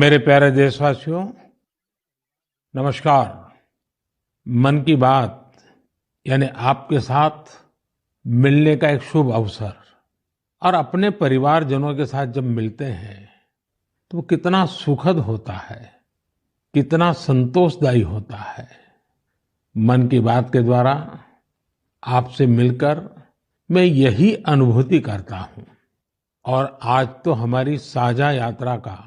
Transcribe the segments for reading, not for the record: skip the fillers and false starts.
मेरे प्यारे देशवासियों, नमस्कार। मन की बात यानी आपके साथ मिलने का एक शुभ अवसर और अपने परिवारजनों के साथ जब मिलते हैं तो वो कितना सुखद होता है, कितना संतोषदायी होता है। मन की बात के द्वारा आपसे मिलकर मैं यही अनुभूति करता हूँ। और आज तो हमारी साझा यात्रा का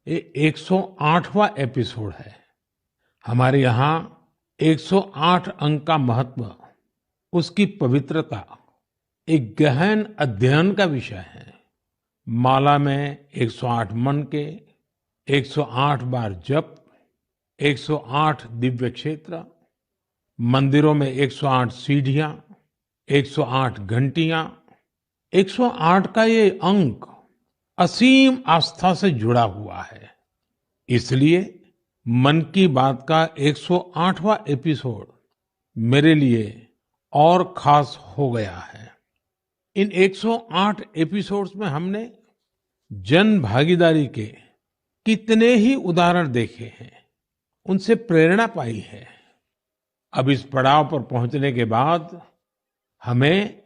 ये 108वां एपिसोड है। हमारे यहाँ 108 अंक का महत्व, उसकी पवित्रता एक गहन अध्ययन का विषय है। माला में 108 मन के, 108 बार जप, 108 दिव्य क्षेत्र, मंदिरों में 108 सीढ़ियां, 108 घंटियां, 108 का ये अंक असीम आस्था से जुड़ा हुआ है। इसलिए मन की बात का 108वां एपिसोड मेरे लिए और खास हो गया है। इन 108 एपिसोड्स में हमने जन भागीदारी के कितने ही उदाहरण देखे हैं, उनसे प्रेरणा पाई है। अब इस पड़ाव पर पहुंचने के बाद हमें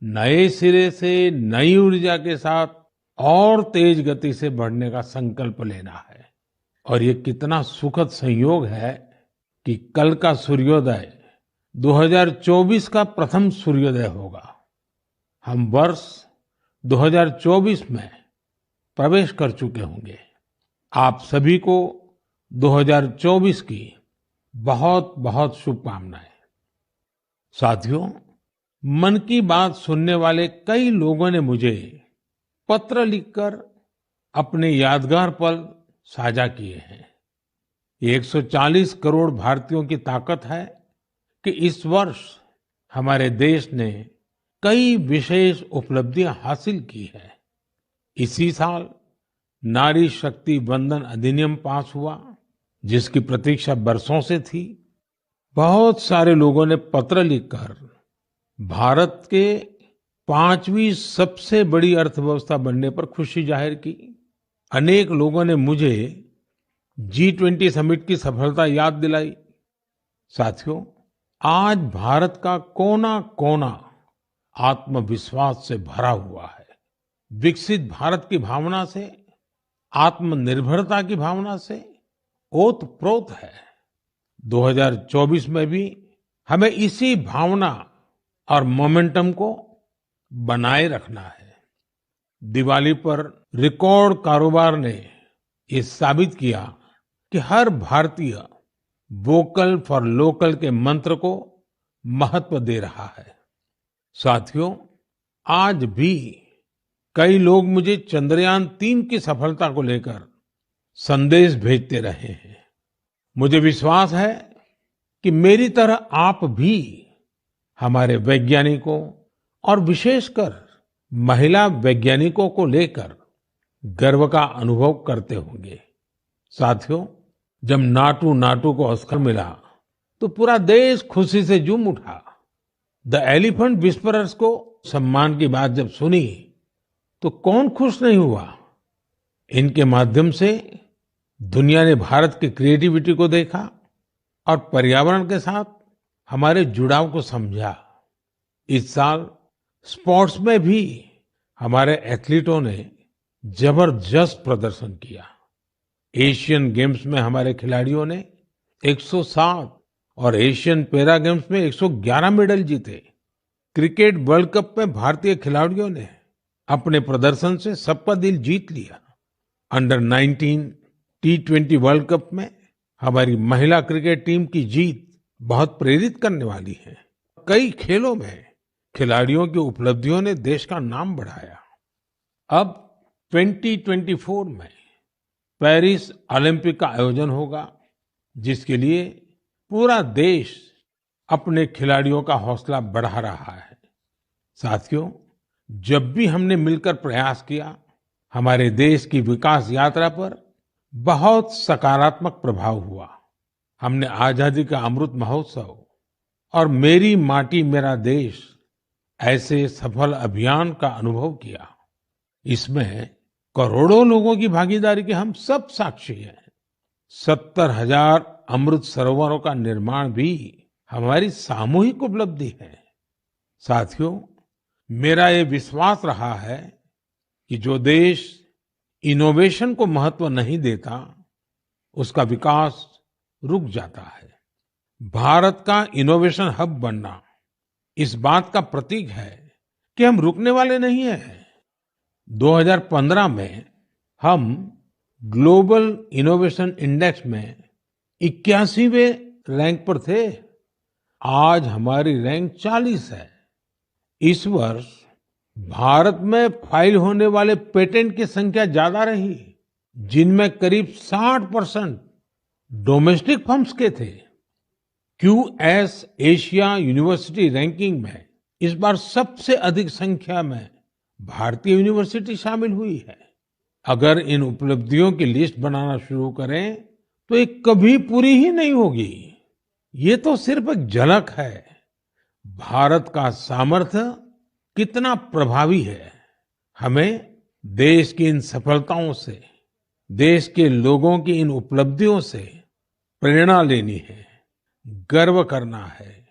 नए सिरे से नई ऊर्जा के साथ और तेज गति से बढ़ने का संकल्प लेना है। और ये कितना सुखद संयोग है कि कल का सूर्योदय 2024 का प्रथम सूर्योदय होगा। हम वर्ष 2024 में प्रवेश कर चुके होंगे। आप सभी को 2024 की बहुत बहुत शुभकामनाएं। साथियों, मन की बात सुनने वाले कई लोगों ने मुझे पत्र लिखकर अपने यादगार पल साझा किए हैं। ये 140 करोड़ भारतीयों की ताकत है कि इस वर्ष हमारे देश ने कई विशेष उपलब्धियां हासिल की है। इसी साल नारी शक्ति वंदन अधिनियम पास हुआ, जिसकी प्रतीक्षा बरसों से थी। बहुत सारे लोगों ने पत्र लिखकर भारत के 5वीं सबसे बड़ी अर्थव्यवस्था बनने पर खुशी जाहिर की। अनेक लोगों ने मुझे G20 समिट की सफलता याद दिलाई। साथियों, आज भारत का कोना कोना आत्मविश्वास से भरा हुआ है। विकसित भारत की भावना से, आत्मनिर्भरता की भावना से ओतप्रोत है। 2024 में भी हमें इसी भावना और मोमेंटम को बनाए रखना है। दिवाली पर रिकॉर्ड कारोबार ने ये साबित किया कि हर भारतीय वोकल फॉर लोकल के मंत्र को महत्व दे रहा है। साथियों, आज भी कई लोग मुझे चंद्रयान-3 की सफलता को लेकर संदेश भेजते रहे हैं। मुझे विश्वास है कि मेरी तरह आप भी हमारे वैज्ञानिकों और विशेषकर महिला वैज्ञानिकों को लेकर गर्व का अनुभव करते होंगे। साथियों, जब नाटू नाटू को ऑस्कर मिला तो पूरा देश खुशी से झूम उठा। द एलिफेंट विस्परर्स को सम्मान की बात जब सुनी तो कौन खुश नहीं हुआ। इनके माध्यम से दुनिया ने भारत की क्रिएटिविटी को देखा और पर्यावरण के साथ हमारे जुड़ाव को समझा। इस साल स्पोर्ट्स में भी हमारे एथलीटों ने जबरदस्त प्रदर्शन किया। एशियन गेम्स में हमारे खिलाड़ियों ने 107 और एशियन पैरा गेम्स में 111 मेडल जीते। क्रिकेट वर्ल्ड कप में भारतीय खिलाड़ियों ने अपने प्रदर्शन से सबका दिल जीत लिया। अंडर 19 T20 वर्ल्ड कप में हमारी महिला क्रिकेट टीम की जीत बहुत प्रेरित करने वाली है। कई खेलों में खिलाड़ियों की उपलब्धियों ने देश का नाम बढ़ाया। अब 2024 में पेरिस ओलंपिक का आयोजन होगा, जिसके लिए पूरा देश अपने खिलाड़ियों का हौसला बढ़ा रहा है। साथियों, जब भी हमने मिलकर प्रयास किया, हमारे देश की विकास यात्रा पर बहुत सकारात्मक प्रभाव हुआ। हमने आजादी का अमृत महोत्सव और मेरी माटी मेरा देश ऐसे सफल अभियान का अनुभव किया। इसमें करोड़ों लोगों की भागीदारी के हम सब साक्षी हैं। 70,000 अमृत सरोवरों का निर्माण भी हमारी सामूहिक उपलब्धि है। साथियों, मेरा ये विश्वास रहा है कि जो देश इनोवेशन को महत्व नहीं देता, उसका विकास रुक जाता है। भारत का इनोवेशन हब बनना इस बात का प्रतीक है कि हम रुकने वाले नहीं हैं। 2015 में हम ग्लोबल इनोवेशन इंडेक्स में 81वें रैंक पर थे। आज हमारी रैंक 40 है। इस वर्ष भारत में फाइल होने वाले पेटेंट की संख्या ज्यादा रही, जिनमें करीब 60% डोमेस्टिक फर्म्स के थे। क्यूएस एशिया यूनिवर्सिटी रैंकिंग में इस बार सबसे अधिक संख्या में भारतीय यूनिवर्सिटी शामिल हुई है। अगर इन उपलब्धियों की लिस्ट बनाना शुरू करें तो ये कभी पूरी ही नहीं होगी। ये तो सिर्फ एक झलक है भारत का सामर्थ्य कितना प्रभावी है। हमें देश की इन सफलताओं से, देश के लोगों की इन उपलब्धियों से प्रेरणा लेनी है, गर्व करना है,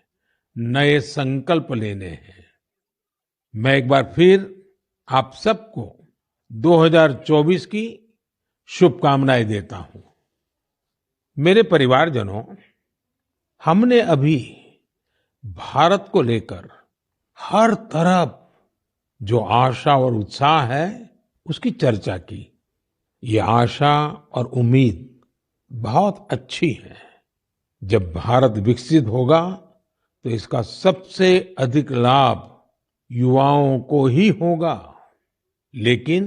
नए संकल्प लेने हैं। मैं एक बार फिर आप सबको 2024 की शुभकामनाएं देता हूं। मेरे परिवारजनों, हमने अभी भारत को लेकर हर तरफ जो आशा और उत्साह है उसकी चर्चा की। ये आशा और उम्मीद बहुत अच्छी है। जब भारत विकसित होगा तो इसका सबसे अधिक लाभ युवाओं को ही होगा। लेकिन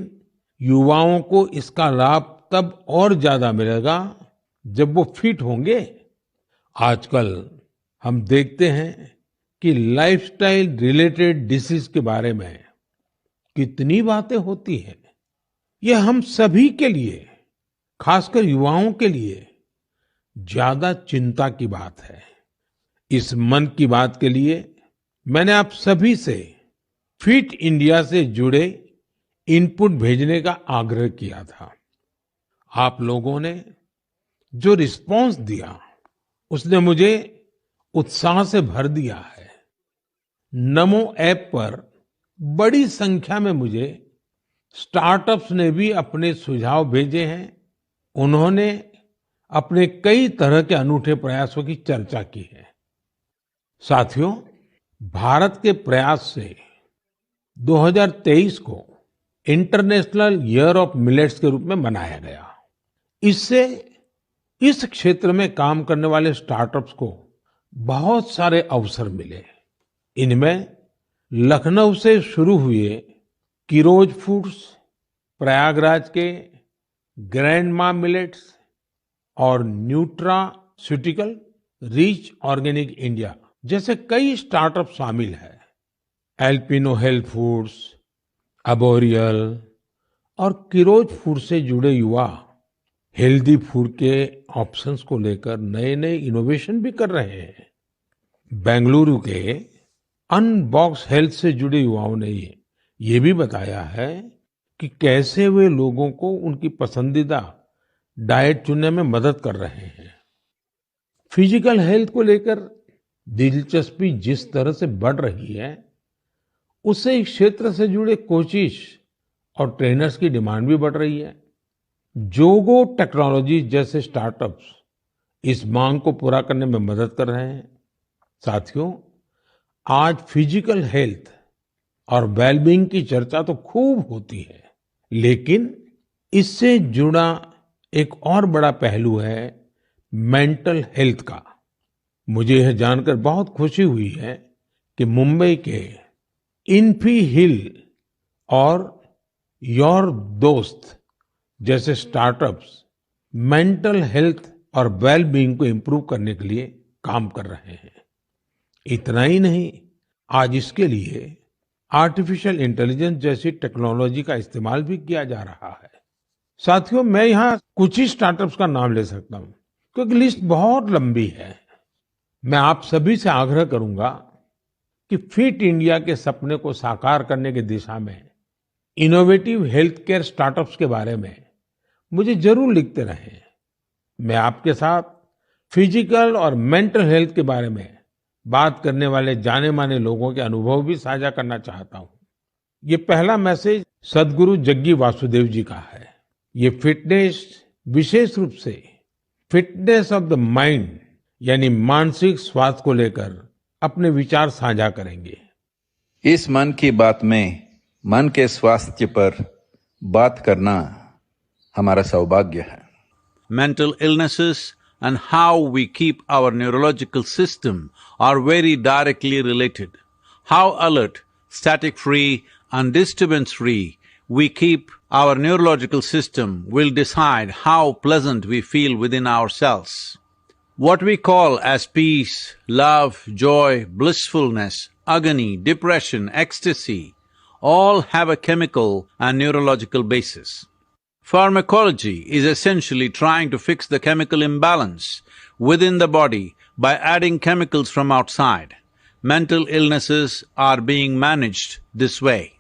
युवाओं को इसका लाभ तब और ज्यादा मिलेगा जब वो फिट होंगे। आजकल हम देखते हैं कि लाइफस्टाइल रिलेटेड डिसीज के बारे में कितनी बातें होती हैं। यह हम सभी के लिए, खासकर युवाओं के लिए ज्यादा चिंता की बात है। इस मन की बात के लिए मैंने आप सभी से फिट इंडिया से जुड़े इनपुट भेजने का आग्रह किया था। आप लोगों ने जो रिस्पांस दिया उसने मुझे उत्साह से भर दिया है। नमो ऐप पर बड़ी संख्या में मुझे स्टार्टअप्स ने भी अपने सुझाव भेजे हैं। उन्होंने अपने कई तरह के अनूठे प्रयासों की चर्चा की है। साथियों, भारत के प्रयास से 2023 को इंटरनेशनल ईयर ऑफ मिलेट्स के रूप में मनाया गया। इससे इस क्षेत्र में काम करने वाले स्टार्टअप्स को बहुत सारे अवसर मिले। इनमें लखनऊ से शुरू हुए किरोज फूड्स, प्रयागराज के ग्रैंडमा मिलेट्स और न्यूट्रास्यूटिकल रिच ऑर्गेनिक इंडिया जैसे कई स्टार्टअप शामिल हैं। एल्पिनो हेल्थ फूड्स, अबोरियल और किरोज फूड से जुड़े युवा हेल्दी फूड के ऑप्शंस को लेकर नए नए इनोवेशन भी कर रहे हैं। बेंगलुरु के अनबॉक्स हेल्थ से जुड़े युवाओं ने ये भी बताया है कि कैसे वे लोगों को उनकी पसंदीदा डाइट चुनने में मदद कर रहे हैं। फिजिकल हेल्थ को लेकर दिलचस्पी जिस तरह से बढ़ रही है, उससे इस क्षेत्र से जुड़े कोचेस और ट्रेनर्स की डिमांड भी बढ़ रही है। जोगो टेक्नोलॉजी जैसे स्टार्टअप्स इस मांग को पूरा करने में मदद कर रहे हैं। साथियों, आज फिजिकल हेल्थ और वेलबींग की चर्चा तो खूब होती है, लेकिन इससे जुड़ा एक और बड़ा पहलू है मेंटल हेल्थ का। मुझे यह जानकर बहुत खुशी हुई है कि मुंबई के इन्फी हिल और योर दोस्त जैसे स्टार्टअप्स मेंटल हेल्थ और वेलबींग को इम्प्रूव करने के लिए काम कर रहे हैं। इतना ही नहीं, आज इसके लिए आर्टिफिशियल इंटेलिजेंस जैसी टेक्नोलॉजी का इस्तेमाल भी किया जा रहा है। साथियों, मैं यहाँ कुछ ही स्टार्टअप्स का नाम ले सकता हूँ क्योंकि लिस्ट बहुत लंबी है। मैं आप सभी से आग्रह करूंगा कि फिट इंडिया के सपने को साकार करने की दिशा में इनोवेटिव हेल्थ केयर स्टार्टअप्स के बारे में मुझे जरूर लिखते रहें। मैं आपके साथ फिजिकल और मेंटल हेल्थ के बारे में बात करने वाले जाने-माने लोगों के अनुभव भी साझा करना चाहता हूँ। ये पहला मैसेज सद्गुरु जग्गी वासुदेव जी का है। ये फिटनेस विशेष रूप से फिटनेस ऑफ द माइंड यानी मानसिक स्वास्थ्य को लेकर अपने विचार साझा करेंगे। इस मन की बात में मन के स्वास्थ्य पर बात करना हमारा सौभाग्य है। Mental illnesses and how we keep our neurological system are very directly related. How alert, static-free and disturbance-free we keep our neurological system will decide how pleasant we feel within ourselves. What we call as peace, love, joy, blissfulness, agony, depression, ecstasy, all have a chemical and neurological basis. Pharmacology is essentially trying to fix the chemical imbalance within the body by adding chemicals from outside. Mental illnesses are being managed this way.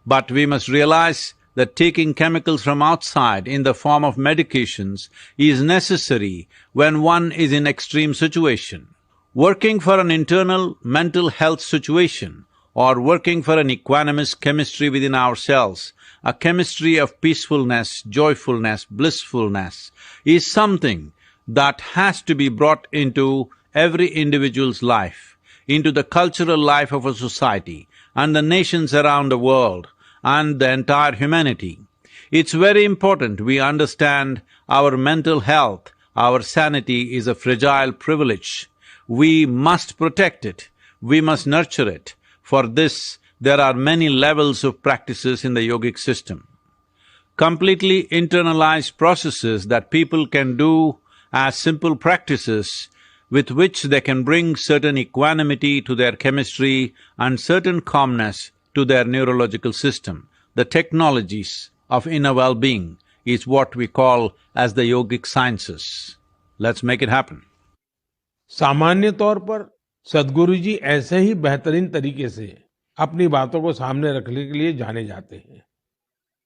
But we must realize that taking chemicals from outside in the form of medications is necessary when one is in extreme situation. Working for an internal mental health situation or working for an equanimous chemistry within ourselves, a chemistry of peacefulness, joyfulness, blissfulness, is something that has to be brought into every individual's life, into the cultural life of a society and the nations around the world and the entire humanity. It's very important we understand our mental health, our sanity is a fragile privilege. We must protect it, we must nurture it. For this, there are many levels of practices in the yogic system. Completely internalized processes that people can do as simple practices with which they can bring certain equanimity to their chemistry and certain calmness to their neurological system. The technologies of inner well-being is what we call as the yogic sciences. Let's make it happen. सामान्य तौर पर सद्गुरु जी ऐसे ही बेहतरीन तरीके से अपनी बातों को सामने रखने के लिए जाने जाते हैं।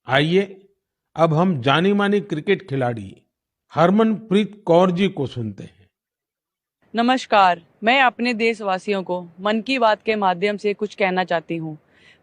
आइए अब हम जानी मानी क्रिकेट खिलाड़ी हरमनप्रीत कौर जी को सुनते हैं। नमस्कार, मैं अपने देशवासियों को मन की बात के माध्यम से कुछ कहना चाहती हूँ।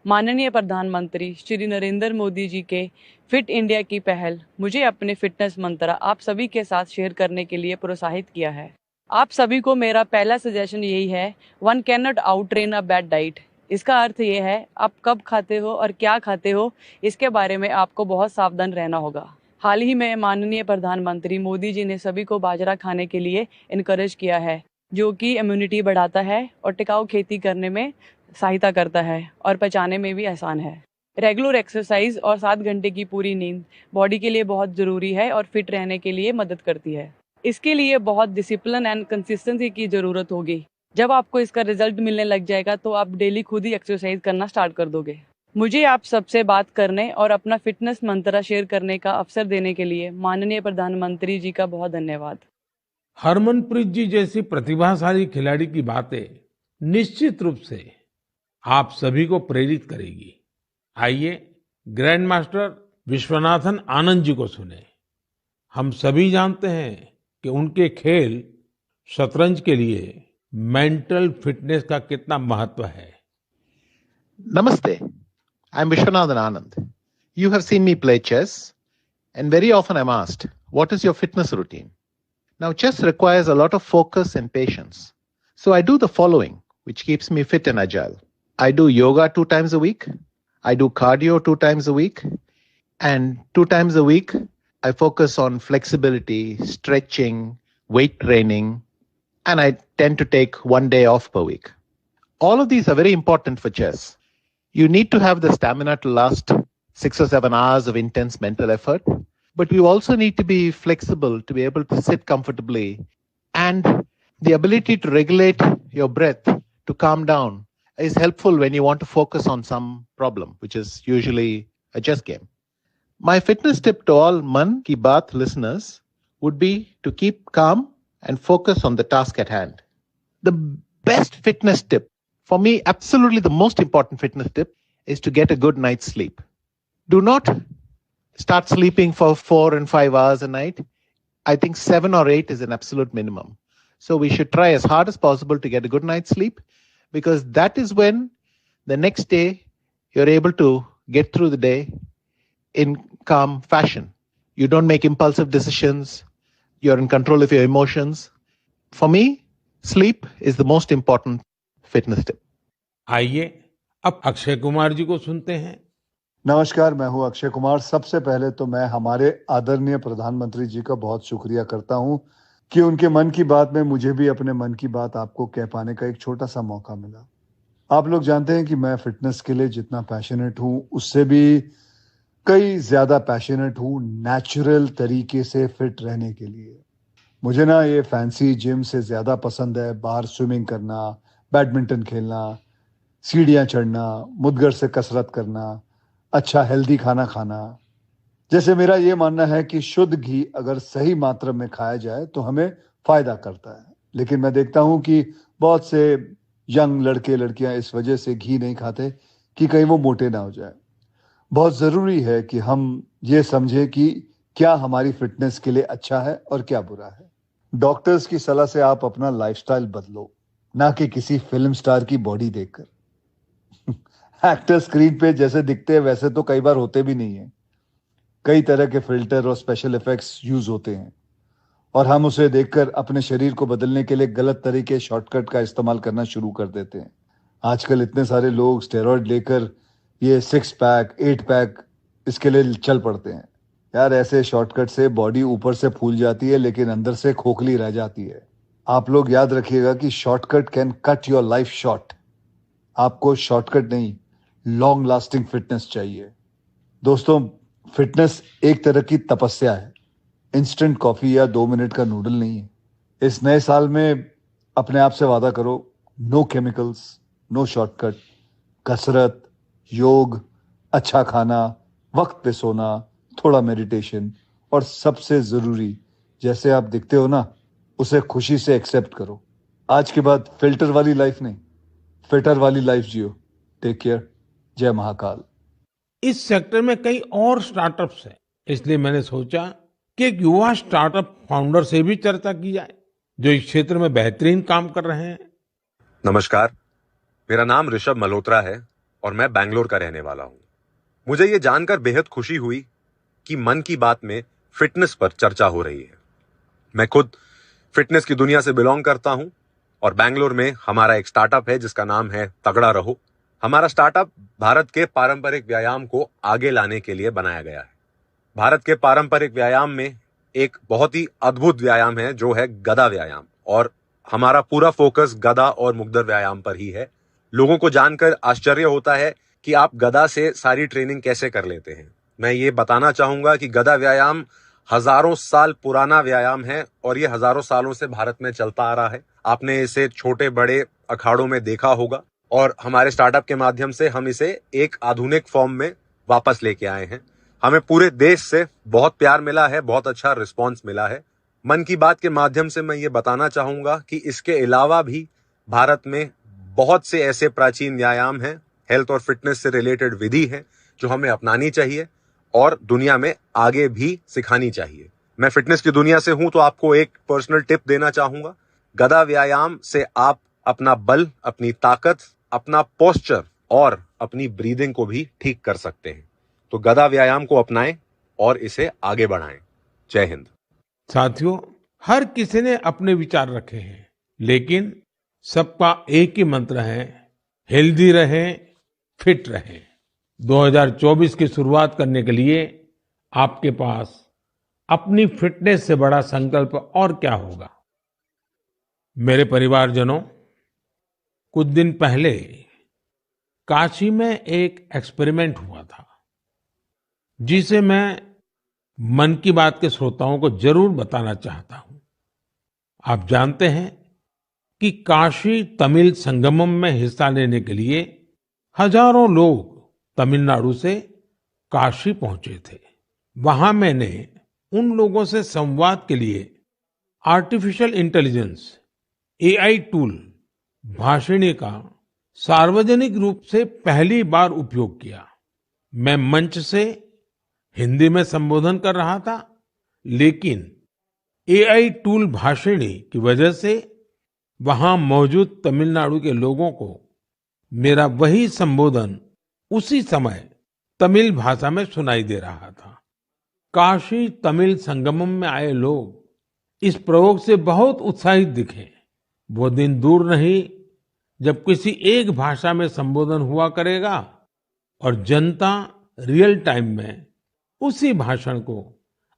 माननीय प्रधानमंत्री श्री नरेंद्र मोदी जी के फिट इंडिया की पहल मुझे अपने फिटनेस मंत्र आप सभी के साथ शेयर करने के लिए प्रोत्साहित किया है। आप सभी को मेरा पहला सजेशन यही है, one can not out train a bad diet. इसका अर्थ ये है, आप कब खाते हो और क्या खाते हो, इसके बारे में आपको बहुत सावधान रहना होगा। हाल ही में माननीय प्रधानमंत्री मोदी जी ने सभी को बाजरा खाने के लिए इनकरेज किया है, जो कि इम्यूनिटी बढ़ाता है और टिकाऊ खेती करने में सहायता करता है और पचाने में भी आसान है। रेगुलर एक्सरसाइज और 7 घंटे की पूरी नींद बॉडी के लिए बहुत ज़रूरी है और फिट रहने के लिए मदद करती है। इसके लिए बहुत डिसिप्लिन एंड कंसिस्टेंसी की ज़रूरत होगी। जब आपको इसका रिजल्ट मिलने लग जाएगा तो आप डेली खुद ही एक्सरसाइज करना स्टार्ट कर दोगे। मुझे आप सबसे बात करने और अपना फिटनेस मंत्र शेयर करने का अवसर देने के लिए माननीय प्रधानमंत्री जी का बहुत धन्यवाद। हरमनप्रीत जी जैसी प्रतिभाशाली खिलाड़ी की बातें निश्चित रूप से आप सभी को प्रेरित करेगी। आइए ग्रैंड मास्टर विश्वनाथन आनंद जी को सुने। हम सभी जानते हैं कि उनके खेल शतरंज के लिए मेंटल फिटनेस का कितना महत्व है। Namaste. I'm Vishwanathan Anand. You have seen me play chess, and very often I'm asked, what is your fitness routine? Now, chess requires a lot of focus and patience. So I do the following, which keeps me fit and agile. I do yoga 2 times a week. I do cardio 2 times a week. And 2 times a week, I focus on flexibility, stretching, weight training, and I tend to take 1 day off per week. All of these are very important for chess. You need to have the stamina to last 6 or 7 hours of intense mental effort, but you also need to be flexible to be able to sit comfortably, and the ability to regulate your breath to calm down is helpful when you want to focus on some problem, which is usually a chess game. My fitness tip to all Man Ki Baat listeners would be to keep calm and focus on the task at hand. The best fitness tip, for me, absolutely the most important fitness tip, is to get a good night's sleep. Do not start sleeping for 4 and 5 hours a night. I think 7 or 8 is an absolute minimum. So we should try as hard as possible to get a good night's sleep, because that is when the next day you're able to get through the day in calm fashion. You don't make impulsive decisions. You're in control of your emotions. For me, sleep is the most important fitness tip. आइए अब अक्षय कुमार जी को सुनते हैं। नमस्कार, मैं हूं अक्षय कुमार। सबसे पहले तो मैं हमारे आदरणीय प्रधानमंत्री जी का बहुत शुक्रिया करता हूं कि उनके मन की बात में मुझे भी अपने मन की बात आपको कह पाने का एक छोटा सा मौका मिला। आप लोग जानते हैं कि मैं फिटनेस के लिए जितना पैशनेट हूं, उससे भी कई ज्यादा पैशनेट हूं नेचुरल तरीके से फिट रहने के लिए। मुझे ना ये फैंसी जिम से ज्यादा पसंद है बाहर स्विमिंग करना, बैडमिंटन खेलना, सीढ़ियां चढ़ना, मुद्गर से कसरत करना, अच्छा हेल्दी खाना खाना। जैसे मेरा ये मानना है कि शुद्ध घी अगर सही मात्रा में खाया जाए तो हमें फायदा करता है, लेकिन मैं देखता हूं कि बहुत से यंग लड़के लड़कियां इस वजह से घी नहीं खाते कि कहीं वो मोटे ना हो जाए। बहुत जरूरी है कि हम ये समझें कि क्या हमारी फिटनेस के लिए अच्छा है और क्या बुरा है। डॉक्टर्स की सलाह से आप अपना लाइफस्टाइल बदलो, ना कि किसी फिल्म स्टार की बॉडी देखकर। एक्टर स्क्रीन पे जैसे दिखते हैं वैसे तो कई बार होते भी नहीं है। कई तरह के फिल्टर और स्पेशल इफेक्ट्स यूज होते हैं और हम उसे देखकर अपने शरीर को बदलने के लिए गलत तरीके शॉर्टकट का इस्तेमाल करना शुरू कर देते हैं। आजकल इतने सारे लोग स्टेरॉइड लेकर ये 6 पैक 8 पैक इसके लिए चल पड़ते हैं। यार, ऐसे शॉर्टकट से बॉडी ऊपर से फूल जाती है लेकिन अंदर से खोखली रह जाती है। आप लोग याद रखिएगा कि shortcut can cut your life short. आपको शॉर्टकट नहीं, लॉन्ग लास्टिंग फिटनेस चाहिए। दोस्तों, फिटनेस एक तरह की तपस्या है, इंस्टेंट कॉफी या 2 मिनट का नूडल नहीं है। इस नए साल में अपने आप से वादा करो, नो केमिकल्स, नो शॉर्टकट, कसरत, योग, अच्छा खाना, वक्त पे सोना, थोड़ा मेडिटेशन और सबसे जरूरी, जैसे आप दिखते हो ना, उसे खुशी से एक्सेप्ट करो। आज के बाद फिल्टर वाली लाइफ नहीं, फिटर वाली लाइफ जियो। Take care. जय महाकाल। इस सेक्टर में कई और स्टार्टअप्स हैं, इसलिए मैंने सोचा कि एक युवा स्टार्टअप फाउंडर से भी चर्चा की जाए जो इस क्षेत्र में बेहतरीन काम कर रहे हैं। नमस्कार, मेरा नाम ऋषभ मल्होत्रा है और मैं बैंगलोर का रहने वाला हूं। मुझे ये जानकर बेहद खुशी हुई कि मन की बात में फिटनेस पर चर्चा हो रही है। मैं खुद फिटनेस की दुनिया से बिलोंग करता हूं और बैंगलोर में हमारा एक स्टार्टअप है जिसका नाम है तगड़ा रहो। हमारा स्टार्टअप भारत के पारंपरिक व्यायाम को आगे लाने के लिए बनाया गया है। भारत के पारंपरिक व्यायाम में एक बहुत ही अद्भुत व्यायाम है जो है गदा व्यायाम, और हमारा पूरा फोकस गदा और मुग्दर व्यायाम पर ही है। लोगों को जानकर आश्चर्य होता है कि आप गदा से सारी ट्रेनिंग कैसे कर लेते हैं। मैं ये बताना चाहूंगा कि गदा व्यायाम हजारों साल पुराना व्यायाम है और ये हजारों सालों से भारत में चलता आ रहा है। आपने इसे छोटे बड़े अखाड़ों में देखा होगा और हमारे स्टार्टअप के माध्यम से हम इसे एक आधुनिक फॉर्म में वापस लेके आए हैं। हमें पूरे देश से बहुत प्यार मिला है, बहुत अच्छा रिस्पांस मिला है। मन की बात के माध्यम से मैं ये बताना चाहूंगा कि इसके अलावा भी भारत में बहुत से ऐसे प्राचीन व्यायाम हैं, हेल्थ और फिटनेस से रिलेटेड विधि है जो हमें अपनानी चाहिए और दुनिया में आगे भी सिखानी चाहिए। मैं फिटनेस की दुनिया से हूं तो आपको एक पर्सनल टिप देना चाहूंगा। गदा व्यायाम से आप अपना बल, अपनी ताकत, अपना पोस्चर और अपनी ब्रीदिंग को भी ठीक कर सकते हैं। तो गदा व्यायाम को अपनाएं और इसे आगे बढ़ाएं। जय हिंद। साथियों, हर किसी ने अपने विचार रखे हैं, लेकिन सबका एक ही मंत्र है, हेल्दी रहें, फिट रहें। 2024 की शुरुआत करने के लिए आपके पास अपनी फिटनेस से बड़ा संकल्प और क्या होगा। मेरे परिवारजनों, कुछ दिन पहले काशी में एक एक्सपेरिमेंट हुआ था जिसे मैं मन की बात के श्रोताओं को जरूर बताना चाहता हूं। आप जानते हैं कि काशी तमिल संगमम में हिस्सा लेने के लिए हजारों लोग तमिलनाडु से काशी पहुंचे थे। वहां मैंने उन लोगों से संवाद के लिए artificial intelligence AI tool Bhashini का सार्वजनिक रूप से पहली बार उपयोग किया। मैं मंच से हिंदी में संबोधन कर रहा था, लेकिन एआई टूल भाषिणी की वजह से वहां मौजूद तमिलनाडु के लोगों को मेरा वही संबोधन उसी समय तमिल भाषा में सुनाई दे रहा था। काशी तमिल संगमम में आए लोग इस प्रयोग से बहुत उत्साहित दिखे। वो दिन दूर नहीं जब किसी एक भाषा में संबोधन हुआ करेगा और जनता रियल टाइम में उसी भाषण को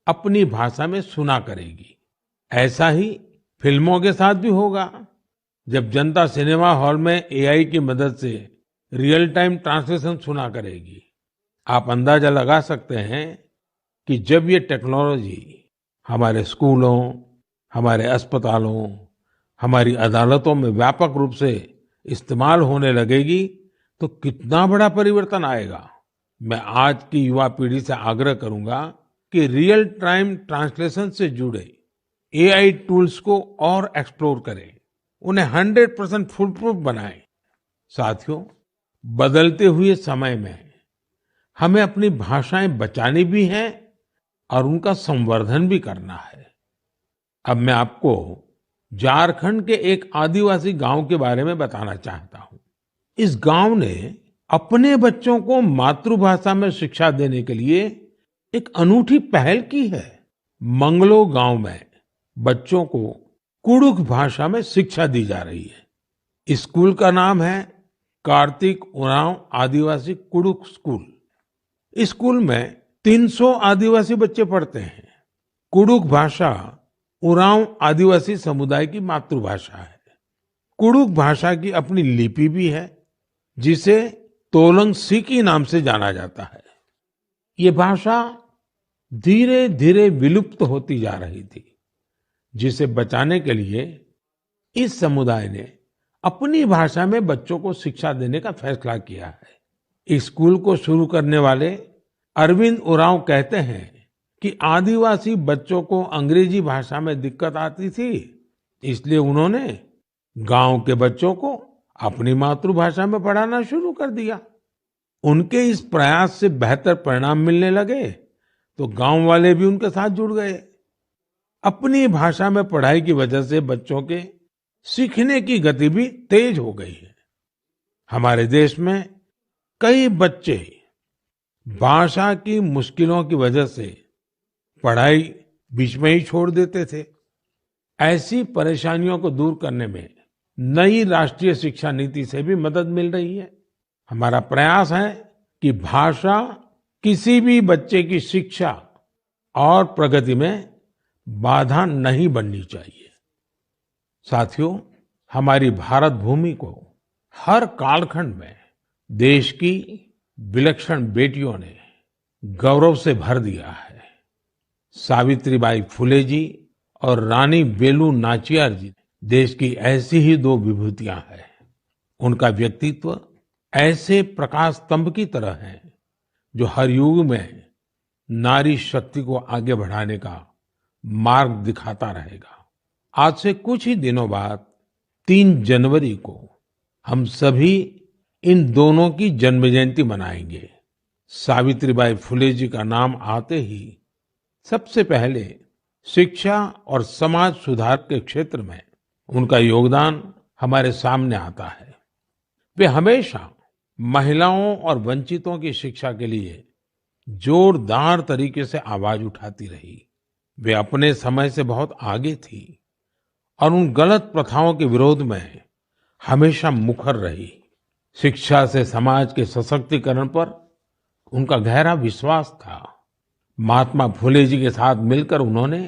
अपनी भाषा में सुना करेगी। ऐसा ही फिल्मों के साथ भी होगा। जब जनता सिनेमा हॉल में एआई की मदद से रियल टाइम ट्रांसलेशन सुना करेगी, आप अंदाजा लगा सकते हैं कि जब ये टेक्नोलॉजी हमारे स्कूलों, हमारे अस्पतालों, हमारी अदालतों में व्यापक रूप से इस्तेमाल होने लगेगी तो कितना बड़ा परिवर्तन आएगा। मैं आज की युवा पीढ़ी से आग्रह करूंगा कि रियल टाइम ट्रांसलेशन से जुड़े एआई टूल्स को और एक्सप्लोर करें, उन्हें 100% फुल प्रूफ बनाएं। साथियों, बदलते हुए समय में हमें अपनी भाषाएं बचानी भी हैं और उनका संवर्धन भी करना है। अब मैं आपको झारखंड के एक आदिवासी गांव के बारे में बताना चाहता हूं। इस गांव ने अपने बच्चों को मातृभाषा में शिक्षा देने के लिए एक अनूठी पहल की है। मंगलो गांव में बच्चों को कुडुख भाषा में शिक्षा दी जा रही है। इस स्कूल का नाम है कार्तिक उरांव आदिवासी कुडुख स्कूल। इस स्कूल में 300 आदिवासी बच्चे पढ़ते हैं। कुडुख भाषा उरांव आदिवासी समुदाय की मातृभाषा है। कुडुख भाषा की अपनी लिपि भी है, जिसे तोलंग सिकी नाम से जाना जाता है। ये भाषा धीरे धीरे विलुप्त होती जा रही थी, जिसे बचाने के लिए इस समुदाय ने अपनी भाषा में बच्चों को शिक्षा देने का फैसला किया है। इस स्कूल को शुरू करने वाले अरविंद उरांव कहते हैं कि आदिवासी बच्चों को अंग्रेजी भाषा में दिक्कत आती थी, इसलिए उन्होंने गांव के बच्चों को अपनी मातृभाषा में पढ़ाना शुरू कर दिया। उनके इस प्रयास से बेहतर परिणाम मिलने लगे तो गांव वाले भी उनके साथ जुड़ गए। अपनी भाषा में पढ़ाई की वजह से बच्चों के सीखने की गति भी तेज हो गई है। हमारे देश में कई बच्चे भाषा की मुश्किलों की वजह से पढ़ाई बीच में ही छोड़ देते थे। ऐसी परेशानियों को दूर करने में नई राष्ट्रीय शिक्षा नीति से भी मदद मिल रही है। हमारा प्रयास है कि भाषा किसी भी बच्चे की शिक्षा और प्रगति में बाधा नहीं बननी चाहिए। साथियों, हमारी भारत भूमि को हर कालखंड में देश की विलक्षण बेटियों ने गौरव से भर दिया है। सावित्रीबाई फुले जी और रानी वेलु नाचियार जी देश की ऐसी ही दो विभूतियां हैं। उनका व्यक्तित्व ऐसे प्रकाश स्तंभ की तरह है जो हर युग में नारी शक्ति को आगे बढ़ाने का मार्ग दिखाता रहेगा। आज से कुछ ही दिनों बाद 3 जनवरी को हम सभी इन दोनों की जन्म जयंती मनाएंगे। सावित्रीबाई फुले जी का नाम आते ही सबसे पहले शिक्षा और समाज सुधार के क्षेत्र में उनका योगदान हमारे सामने आता है। वे हमेशा महिलाओं और वंचितों की शिक्षा के लिए जोरदार तरीके से आवाज उठाती रही। वे अपने समय से बहुत आगे थी और उन गलत प्रथाओं के विरोध में हमेशा मुखर रही। शिक्षा से समाज के सशक्तिकरण पर उनका गहरा विश्वास था। महात्मा फुले जी के साथ मिलकर उन्होंने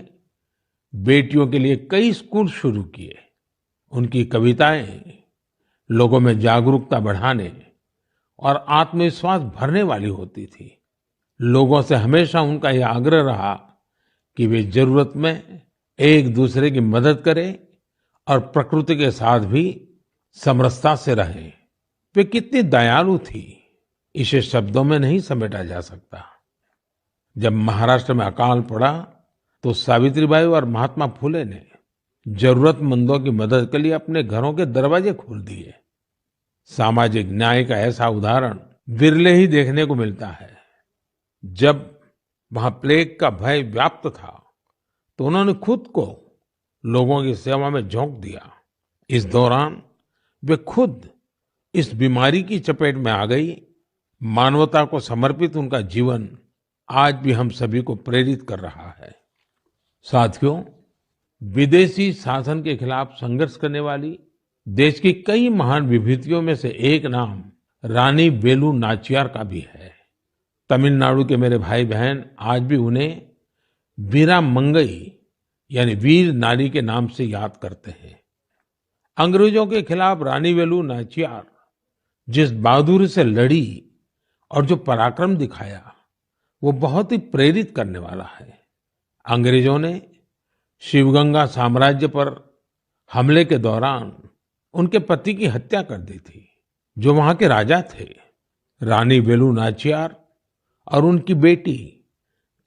बेटियों के लिए कई स्कूल शुरू किए। उनकी कविताएं लोगों में जागरूकता बढ़ाने और आत्मविश्वास भरने वाली होती थी। लोगों से हमेशा उनका यह आग्रह रहा कि वे जरूरत में एक दूसरे की मदद करें और प्रकृति के साथ भी समरसता से रहें। वे कितनी दयालु थी, इसे शब्दों में नहीं समेटा जा सकता। जब महाराष्ट्र में अकाल पड़ा तो सावित्रीबाई और महात्मा फुले ने जरूरतमंदों की मदद के लिए अपने घरों के दरवाजे खोल दिए। सामाजिक न्याय का ऐसा उदाहरण विरले ही देखने को मिलता है। जब वहां प्लेग का भय व्याप्त था तो उन्होंने खुद को लोगों की सेवा में झोंक दिया। इस दौरान वे खुद इस बीमारी की चपेट में आ गई। मानवता को समर्पित उनका जीवन आज भी हम सभी को प्रेरित कर रहा है। साथियों, विदेशी शासन के खिलाफ संघर्ष करने वाली देश की कई महान विभूतियों में से एक नाम रानी वेलु नाचियार का भी है। तमिलनाडु के मेरे भाई बहन आज भी उन्हें वीरा मंगई यानी वीर नारी के नाम से याद करते हैं। अंग्रेजों के खिलाफ रानी वेलु नाचियार जिस बहादुरी से लड़ी और जो पराक्रम दिखाया वो बहुत ही प्रेरित करने वाला है। अंग्रेजों ने शिवगंगा साम्राज्य पर हमले के दौरान उनके पति की हत्या कर दी थी, जो वहां के राजा थे। रानी वेलु नाचियार और उनकी बेटी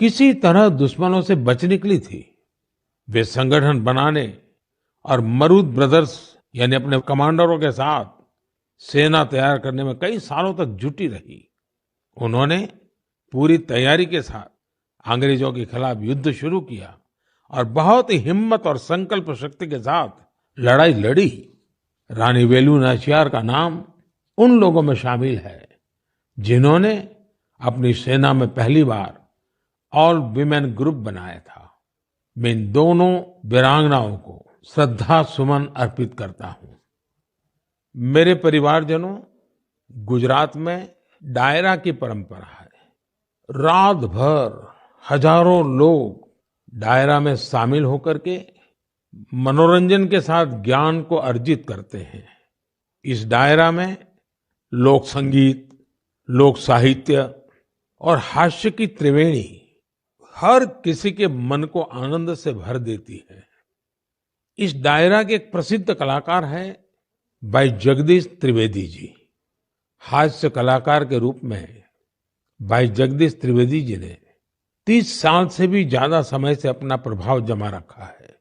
किसी तरह दुश्मनों से बच निकली थी। वे संगठन बनाने और मरूद ब्रदर्स यानी अपने कमांडरों के साथ सेना तैयार करने में कई सालों तक जुटी रही। उन्होंने पूरी तैयारी के साथ अंग्रेजों के खिलाफ युद्ध शुरू किया और बहुत ही हिम्मत और संकल्प शक्ति के साथ लड़ाई लड़ी। रानी वेलु नाचियार का नाम उन लोगों में शामिल है जिन्होंने अपनी सेना में पहली बार ऑल विमेन ग्रुप बनाया था। मैं इन दोनों वीरांगनाओं को श्रद्धा सुमन अर्पित करता हूं। मेरे परिवारजनों, गुजरात में डायरा की परंपरा है। रात भर हजारों लोग डायरा में शामिल होकर के मनोरंजन के साथ ज्ञान को अर्जित करते हैं। इस डायरा में लोक संगीत, लोक साहित्य और हास्य की त्रिवेणी हर किसी के मन को आनंद से भर देती है। इस डायरा के एक प्रसिद्ध कलाकार हैं भाई जगदीश त्रिवेदी जी। हास्य कलाकार के रूप में भाई जगदीश त्रिवेदी जी ने 30 साल से भी ज्यादा समय से अपना प्रभाव जमा रखा है।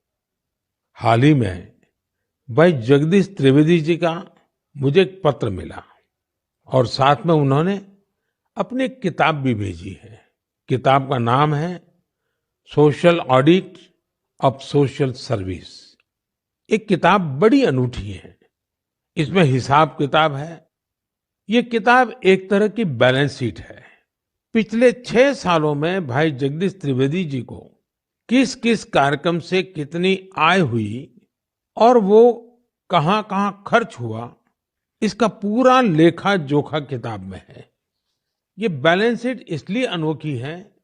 हाल ही में भाई जगदीश त्रिवेदी जी का मुझे एक पत्र मिला और साथ में उन्होंने अपनी एक किताब भी भेजी है। किताब का नाम है social audit of social service. एक किताब बड़ी अनूठी है। इसमें हिसाब किताब है। ये किताब एक तरह की बैलेंस शीट है। पिछले 6 सालों में भाई जगदीश त्रिवेदी जी को किस किस कार्यक्रम से कितनी आय हुई और वो कहाँ कहाँ खर्च हुआ, इसका पूरा लेखा जोखा किताब में है। ये बैलेंस शीट इसलिए अनोखी है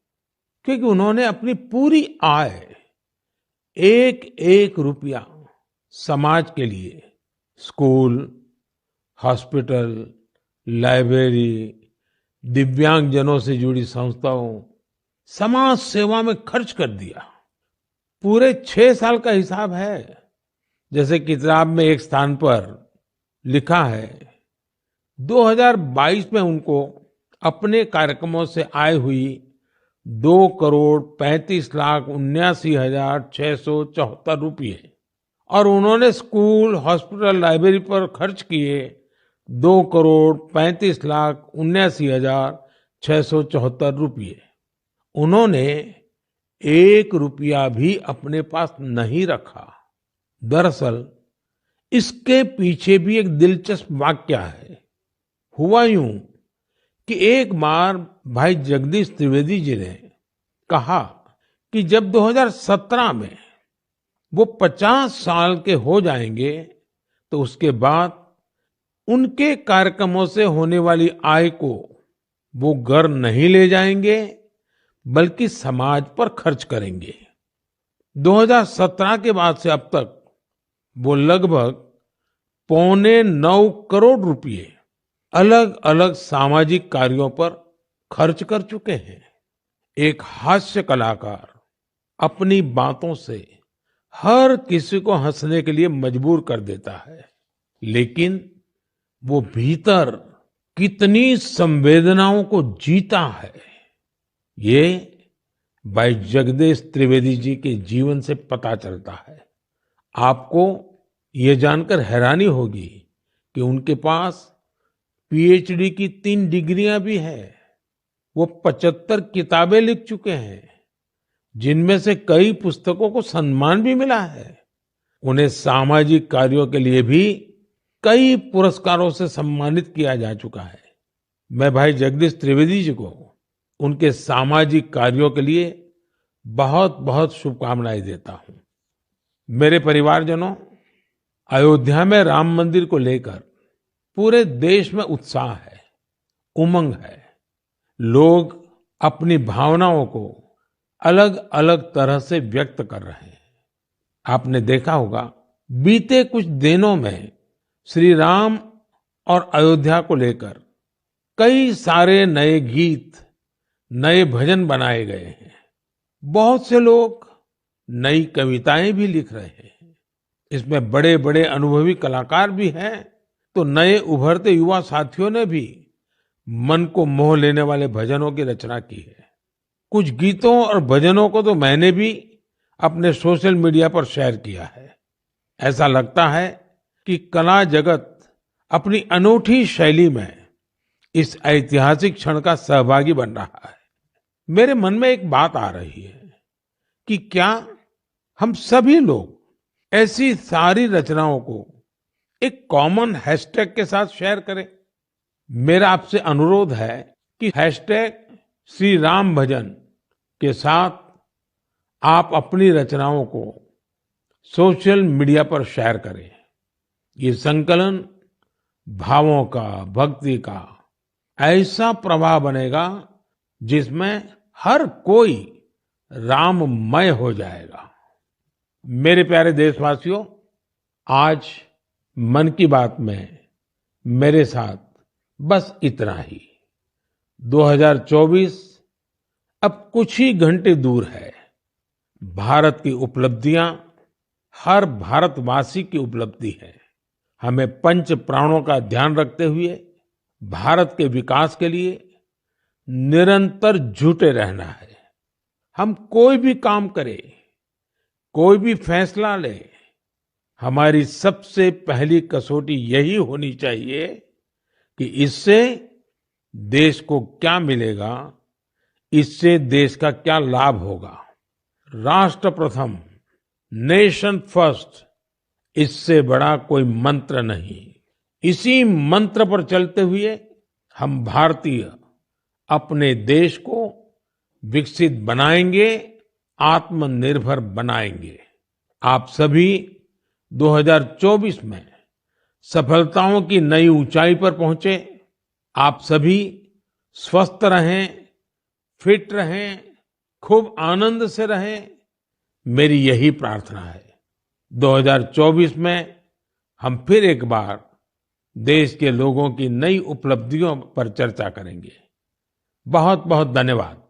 क्योंकि उन्होंने अपनी पूरी आय एक एक रुपया समाज के लिए, स्कूल, हॉस्पिटल, लाइब्रेरी, दिव्यांगजनों से जुड़ी संस्थाओं, समाज सेवा में खर्च कर दिया। पूरे 6 साल का हिसाब है। जैसे किताब में एक स्थान पर लिखा है 2022 में उनको अपने कार्यक्रमों से आय हुई 2,35,79,674 रुपये और उन्होंने स्कूल, हॉस्पिटल, लाइब्रेरी पर खर्च किए 2,35,79,674 रुपये। उन्होंने 1 रुपया भी अपने पास नहीं रखा। दरअसल इसके पीछे भी एक दिलचस्प वाकया है। हुआ यूं कि एक बार भाई जगदीश त्रिवेदी जी ने कहा कि जब 2017 में वो 50 साल के हो जाएंगे तो उसके बाद उनके कार्यक्रमों से होने वाली आय को वो घर नहीं ले जाएंगे बल्कि समाज पर खर्च करेंगे। 2017 के बाद से अब तक वो लगभग 8.25 करोड़ रुपए अलग अलग सामाजिक कार्यों पर खर्च कर चुके हैं। एक हास्य कलाकार अपनी बातों से हर किसी को हंसने के लिए मजबूर कर देता है, लेकिन वो भीतर कितनी संवेदनाओं को जीता है, ये भाई जगदीश त्रिवेदी जी के जीवन से पता चलता है। आपको ये जानकर हैरानी होगी कि उनके पास पीएचडी की 3 डिग्रियां भी है। वो 75 किताबें लिख चुके हैं, जिनमें से कई पुस्तकों को सम्मान भी मिला है। उन्हें सामाजिक कार्यों के लिए भी कई पुरस्कारों से सम्मानित किया जा चुका है। मैं भाई जगदीश त्रिवेदी जी को उनके सामाजिक कार्यों के लिए बहुत बहुत शुभकामनाएं देता हूं। मेरे परिवारजनों, अयोध्या में राम मंदिर को लेकर पूरे देश में उत्साह है, उमंग है। लोग अपनी भावनाओं को अलग अलग तरह से व्यक्त कर रहे हैं। आपने देखा होगा, बीते कुछ दिनों में श्री राम और अयोध्या को लेकर कई सारे नए गीत, नए भजन बनाए गए हैं। बहुत से लोग नई कविताएं भी लिख रहे हैं। इसमें बड़े बड़े अनुभवी कलाकार भी हैं, तो नए उभरते युवा साथियों ने भी मन को मोह लेने वाले भजनों की रचना की है। कुछ गीतों और भजनों को तो मैंने भी अपने सोशल मीडिया पर शेयर किया है। ऐसा लगता है कि कला जगत अपनी अनूठी शैली में इस ऐतिहासिक क्षण का सहभागी बन रहा है। मेरे मन में एक बात आ रही है कि क्या हम सभी लोग ऐसी सारी रचनाओं को एक कॉमन हैशटैग के साथ शेयर करें। मेरा आपसे अनुरोध है कि हैशटैग श्री राम भजन के साथ आप अपनी रचनाओं को सोशल मीडिया पर शेयर करें। ये संकलन भावों का, भक्ति का ऐसा प्रवाह बनेगा जिसमें हर कोई राममय हो जाएगा। मेरे प्यारे देशवासियों, आज मन की बात में मेरे साथ बस इतना ही। 2024 अब कुछ ही घंटे दूर है। भारत की उपलब्धियां हर भारतवासी की उपलब्धि है। हमें पंच प्राणों का ध्यान रखते हुए भारत के विकास के लिए निरंतर जुटे रहना है। हम कोई भी काम करें, कोई भी फैसला लें, हमारी सबसे पहली कसौटी यही होनी चाहिए कि इससे देश को क्या मिलेगा, इससे देश का क्या लाभ होगा। राष्ट्र प्रथम, नेशन फर्स्ट, इससे बड़ा कोई मंत्र नहीं। इसी मंत्र पर चलते हुए हम भारतीय अपने देश को विकसित बनाएंगे, आत्मनिर्भर बनाएंगे। आप सभी 2024 में सफलताओं की नई ऊंचाई पर पहुंचे। आप सभी स्वस्थ रहें, फिट रहें, खूब आनंद से रहें, मेरी यही प्रार्थना है। 2024 में हम फिर एक बार देश के लोगों की नई उपलब्धियों पर चर्चा करेंगे। बहुत बहुत धन्यवाद।